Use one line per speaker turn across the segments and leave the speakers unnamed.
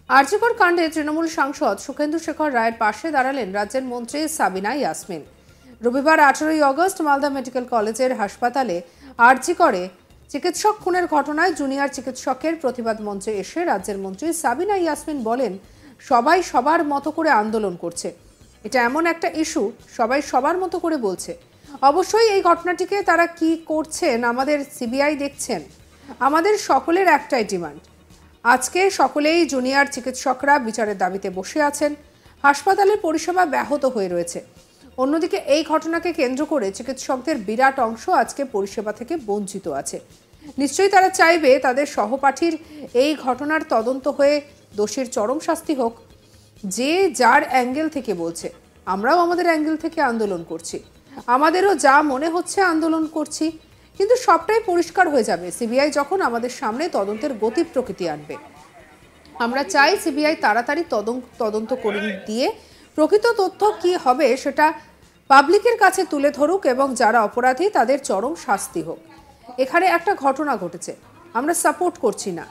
আরজিকর কাণ্ডে তৃণমূল সাংসদ সুখেন্দু শেখর রায়ের পাশে দাঁড়ালেন রাজ্যের মন্ত্রী সাবিনা ইয়াসমিন। রবিবার 18ই অগস্ট মালদা মেডিকেল কলেজের হাসপাতালে আরজিকরে চিকিৎসক খুনের ঘটনায় জুনিয়র চিকিৎসকের প্রতিবাদ মঞ্চে এসে রাজ্যের মন্ত্রী সাবিনা ইয়াসমিন বলেন, সবাই সবার মতো করে আন্দোলন করছে, এটা এমন একটা ইস্যু, সবাই সবার মতো করে বলছে। অবশ্যই এই ঘটনাটিকে তারা কি করছেন আমাদের সিবিআই দেখছেন। আমাদের সকলের একটাই ডিমান্ড, আজকে সকলেই জুনিয়র চিকিৎসকরা বিচারের দাবিতে বসে আছেন। হাসপাতালের পরিষেবা ব্যাহত হয়ে রয়েছে। অন্যদিকে এই ঘটনাকে কেন্দ্র করে চিকিৎসকদের বিরাট অংশ আজকে পরিষেবা থেকে বঞ্চিত আছে। নিশ্চয়ই তারা চাইবে তাদের সহপাঠীর এই ঘটনার তদন্ত হয়ে দোষীর চরম শাস্তি হোক। যে যার অ্যাঙ্গেল থেকে বলছে, আমরাও আমাদের অ্যাঙ্গেল থেকে আন্দোলন করছি, আমাদেরও যা মনে হচ্ছে আন্দোলন করছি, কিন্তু সবটাই পরিষ্কার হয়ে যাবে সিবিআই যখন আমাদের সামনে তদন্তের গতি প্রকৃতি আনবে। আমরা চাই সিবিআই তাড়াতাড়ি তদন্ত করে দিয়ে প্রকৃত তথ্য কি হবে সেটা পাবলিকের কাছে তুলে ধরুক এবং যারা অপরাধী তাদের চরম শাস্তি হোক। এখানে একটা ঘটনা ঘটেছে, আমরা সাপোর্ট করছি না।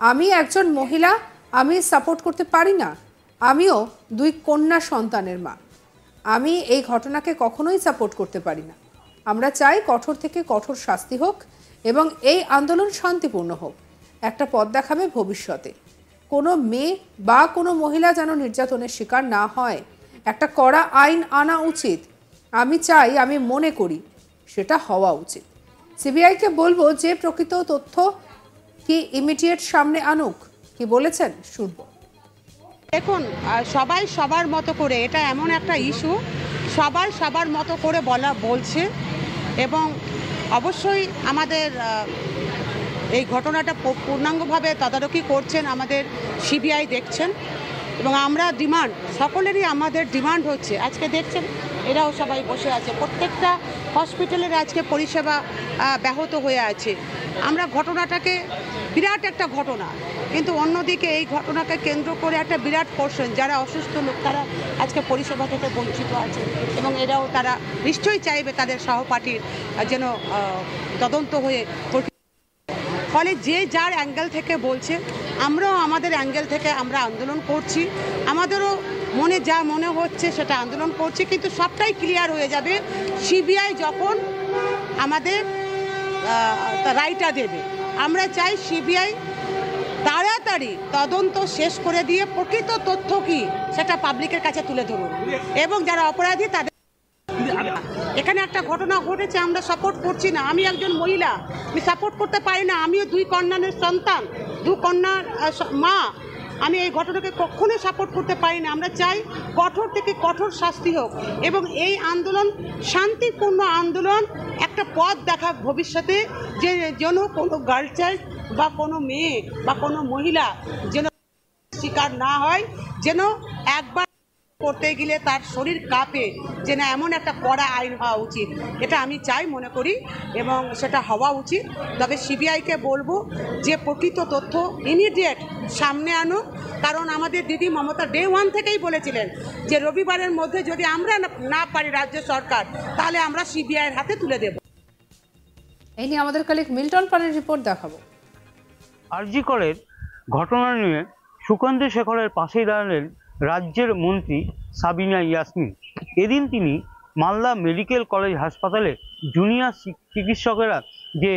আমি একজন মহিলা, আমি সাপোর্ট করতে পারি না। আমিও 2 কন্যা সন্তানের মা, আমি এই ঘটনাকে কখনোই সাপোর্ট করতে পারি না। আমরা চাই কঠোর থেকে কঠোর শাস্তি হোক এবং এই আন্দোলন শান্তিপূর্ণ হোক। একটা পথ দেখাবে ভবিষ্যতে। কোনো মেয়ে বা কোনো মহিলা যেন নির্যাতনের শিকার না হয়, একটা কড়া আইন আনা উচিত। আমি চাই, আমি মনে করি সেটা হওয়া উচিত। সিবিআইকে বলবো যে প্রকৃত তথ্য কি ইমিডিয়েট সামনে আনুক। কি বলেছেন শুনবো।
দেখুন, সবাই সবার মতো করে, এটা এমন একটা ইস্যু, সবাই সবার মতো করে বলছে এবং অবশ্যই আমাদের এই ঘটনাটা পূর্ণাঙ্গভাবে তদারকি করছেন আমাদের সিবিআই দেখছেন এবং আমরা ডিমান্ড, সকলেরই আমাদের ডিমান্ড হচ্ছে, আজকে দেখছেন এরাও সবাই বসে আছে, প্রত্যেকটা হসপিটালের আজকে পরিষেবা ব্যাহত হয়ে আছে। আমরা ঘটনাটাকে বিরাট একটা ঘটনা, কিন্তু অন্যদিকে এই ঘটনাকে কেন্দ্র করে একটা বিরাট পোর্শন যারা অসুস্থ লোক তারা আজকে পরিষেবা থেকে বঞ্চিত আছে এবং এরাও তারা নিশ্চয়ই চাইবে তাদের সহপাঠীর যেন তদন্ত হয়ে, ফলে যে যার অ্যাঙ্গেল থেকে বলছে, আমরাও আমাদের অ্যাঙ্গেল থেকে আমরা আন্দোলন করছি, আমাদেরও মনে যা মনে হচ্ছে সেটা আন্দোলন করছি, কিন্তু সবটাই ক্লিয়ার হয়ে যাবে সিবিআই যখন আমাদের রায়টা দেবে। আমরা চাই সিবিআই তাড়াতাড়ি তদন্ত শেষ করে দিয়ে প্রকৃত তথ্য কি সেটা পাবলিকের কাছে তুলে ধরুন এবং যারা অপরাধী তাদের। এখানে একটা ঘটনা ঘটেছে, আমরা সাপোর্ট করছি না। আমি একজন মহিলা, আমি সাপোর্ট করতে পারি না। আমিও 2 কন্যার সন্তান, 2 কন্যার মা, আমি এই ঘটনাকে কখনোই সাপোর্ট করতে পারি না। আমরা চাই কঠোর থেকে কঠোর শাস্তি হোক এবং এই আন্দোলন শান্তিপূর্ণ আন্দোলন, একটা পথ দেখা ভবিষ্যতে, যে যেন কোনো গার্ল চাইল্ড বা কোনো মেয়ে বা কোনো মহিলা যেন শিকার না হয়, যেন একবার করতে গেলে তার শরীর কাঁপে, যেন এমন একটা কড়া আইন হওয়া উচিত। এটা আমি চাই, মনে করি এবং সেটা হওয়া উচিত। তবে সিবিআইকে বলবো যে প্রকৃত তথ্য ইমিডিয়েট সামনে আনুক, কারণ আমাদের দিদি মমতা ডে 1 থেকেই বলেছিলেন যে রবিবারের মধ্যে যদি আমরা না পারি রাজ্য সরকার, তাহলে আমরা সিবিআইয়ের হাতে তুলে দেব।
এই নিয়ে আমাদের কালিক মিল্টন পানের রিপোর্ট দেখাবো।
আরজিকরের ঘটনা নিয়ে সুখেন্দু শেখরের পাশেই দাঁড়ালেন রাজ্যের মন্ত্রী সাবিনা ইয়াসমিন। এদিন তিনি মালদা মেডিকেল কলেজ হাসপাতালে জুনিয়র চিকিৎসকেরা যে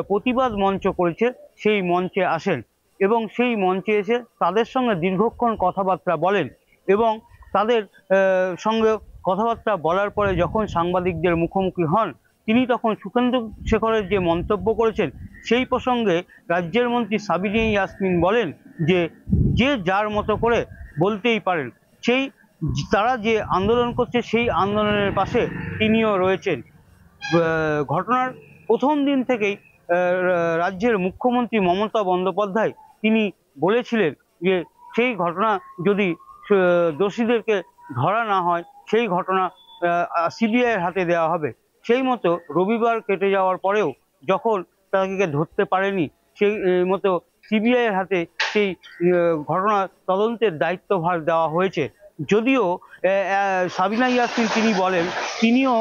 প্রতিবাদ মঞ্চ করেছে সেই মঞ্চে আসেন এবং সেই মঞ্চে এসে তাদের সঙ্গে দীর্ঘক্ষণ কথাবার্তা বলেন এবং তাদের সঙ্গে কথাবার্তা বলার পরে যখন সাংবাদিকদের মুখোমুখি হন, তিনি তখন সুখেন্দু শেখরের যে মন্তব্য করেছেন সেই প্রসঙ্গে রাজ্যের মন্ত্রী সাবিনা ইয়াসমিন বলেন যে যে যার মতো করে বলতেই পারেন, সেই তারা যে আন্দোলন করছে সেই আন্দোলনের পাশে তিনিও রয়েছেন। ঘটনার প্রথম দিন থেকেই রাজ্যের মুখ্যমন্ত্রী মমতা বন্দ্যোপাধ্যায় তিনি বলেছিলেন যে সেই ঘটনা যদি দোষীদেরকে ধরা না হয় সেই ঘটনা সিবিআইয়ের হাতে দেওয়া হবে। সেই মতো রবিবার কেটে যাওয়ার পরেও যখন তাকে ধরতে পারেনি, সেই মতো সিবিআইয়ের হাতে সেই ঘটনা তদন্তের দায়িত্বভার দেওয়া হয়েছে। যদিও সাবিনা ইয়াসমিন তিনি বলেন তিনিও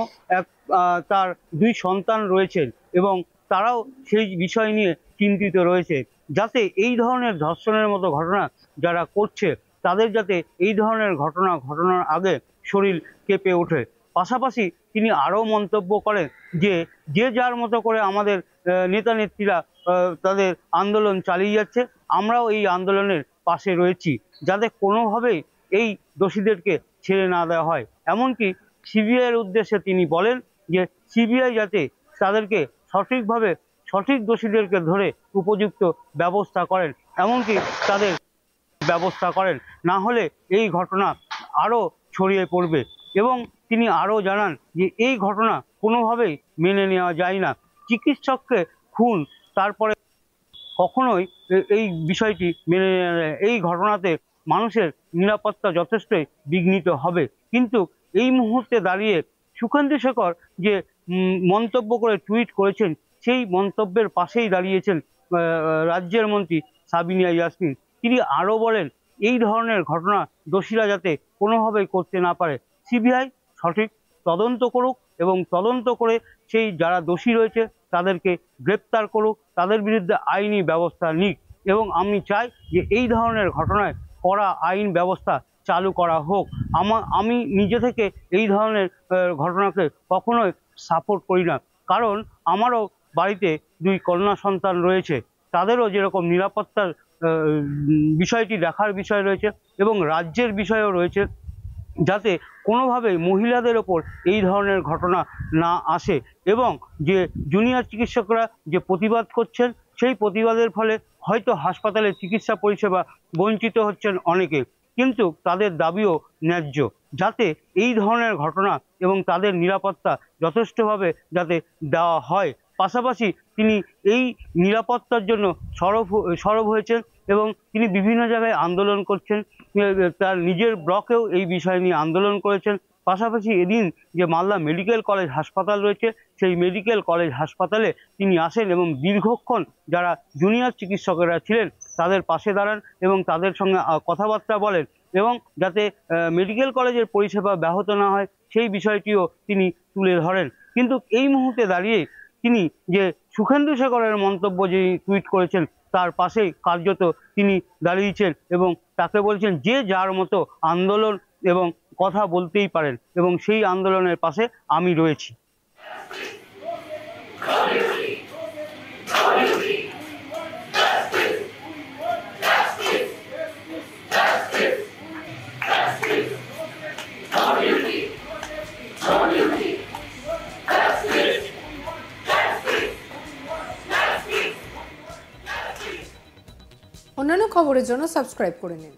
তার 2 সন্তান রয়েছেন এবং তারাও সেই বিষয় নিয়ে চিন্তিত রয়েছে। যাতে এই ধরনের ধর্ষণের মতো ঘটনা যারা করছে তাদের যাতে এই ধরনের ঘটনা ঘটনার আগে শরীর কেঁপে ওঠে। পাশাপাশি তিনি আরও মন্তব্য করেন যে যে যার মতো করে আমাদের নেতা নেত্রীরা তাদের আন্দোলন চালিয়ে যাচ্ছে, আমরাও এই আন্দোলনের পাশে রয়েছি, যাতে কোনোভাবেই এই দোষীদেরকে ছেড়ে না দেওয়া হয়। এমনকি সিবিআইয়ের উদ্দেশ্যে তিনি বলেন যে সিবিআই যাতে তাদেরকে সঠিকভাবে সঠিক দোষীদেরকে ধরে উপযুক্ত ব্যবস্থা করেন, এমনকি তাদের ব্যবস্থা করেন, না হলে এই ঘটনা আরও ছড়িয়ে পড়বে। এবং তিনি আরও জানান যে এই ঘটনা কোনোভাবেই মেনে নেওয়া যায় না। চিকিৎসককে খুন, তারপরে কখনোই এই বিষয়টি মেনে নেওয়া যায় না। এই ঘটনাতে মানুষের নিরাপত্তা যথেষ্টই বিঘ্নিত হবে। কিন্তু এই মুহূর্তে দাঁড়িয়ে সুখেন্দু শেখর যে মন্তব্য করে টুইট করেছেন, সেই মন্তব্যের পাশেই দাঁড়িয়েছেন রাজ্যের মন্ত্রী সাবিনা ইয়াসমিন। তিনি আরও বলেন এই ধরনের ঘটনা দোষীরা যাতে কোনোভাবেই করতে না পারে। সিবিআই সঠিক তদন্ত করুক এবং তদন্ত করে সেই যারা দোষী রয়েছে তাদেরকে গ্রেপ্তার করুক, তাদের বিরুদ্ধে আইনি ব্যবস্থা নিক। এবং আমি চাই যে এই ধরনের ঘটনায় কড়া আইন ব্যবস্থা চালু করা হোক। আমি নিজে থেকে এই ধরনের ঘটনাকে কখনোই সাপোর্ট করি না, কারণ আমারও বাড়িতে 2 কন্যা সন্তান রয়েছে, তাদেরও যেরকম নিরাপত্তার বিষয়টি দেখার বিষয় রয়েছে এবং রাজ্যের বিষয়ও রয়েছে, যাতে কোনোভাবেই মহিলাদের ওপর এই ধরনের ঘটনা না আসে। এবং যে জুনিয়র চিকিৎসকরা যে প্রতিবাদ করছেন, সেই প্রতিবাদের ফলে হয়তো হাসপাতালে চিকিৎসা পরিষেবা বঞ্চিত হচ্ছেন অনেকে, কিন্তু তাদের দাবিও ন্যায্য, যাতে এই ধরনের ঘটনা এবং তাদের নিরাপত্তা যথেষ্টভাবে যাতে দেওয়া হয়। পাশাপাশি তিনি এই নিরাপত্তার জন্য সরব হয়েছেন এবং তিনি বিভিন্ন জায়গায় আন্দোলন করছেন, তার নিজের ব্লকেও এই বিষয় নিয়ে আন্দোলন করেছেন। পাশাপাশি এদিন যে মালদা মেডিকেল কলেজ হাসপাতাল রয়েছে, সেই মেডিকেল কলেজ হাসপাতালে তিনি আসেন এবং দীর্ঘক্ষণ যারা জুনিয়র চিকিৎসকেরা ছিলেন তাদের পাশে দাঁড়ান এবং তাদের সঙ্গে কথাবার্তা বলেন, এবং যাতে মেডিকেল কলেজের পরিষেবা ব্যাহত না হয় সেই বিষয়টিও তিনি তুলে ধরেন। কিন্তু এই মুহূর্তে দাঁড়িয়ে তিনি যে সুখেন্দু শেখরের মন্তব্য যে টুইট করেছেন তার পাশেই কার্যত তিনি দাঁড়িয়েছেন এবং তাকে বলছেন যে যার মতো আন্দোলন এবং কথা বলতেই পারেন, এবং সেই আন্দোলনের পাশে আমি রয়েছি।
অন্যান্য খবরের জন্য সাবস্ক্রাইব করে নিন।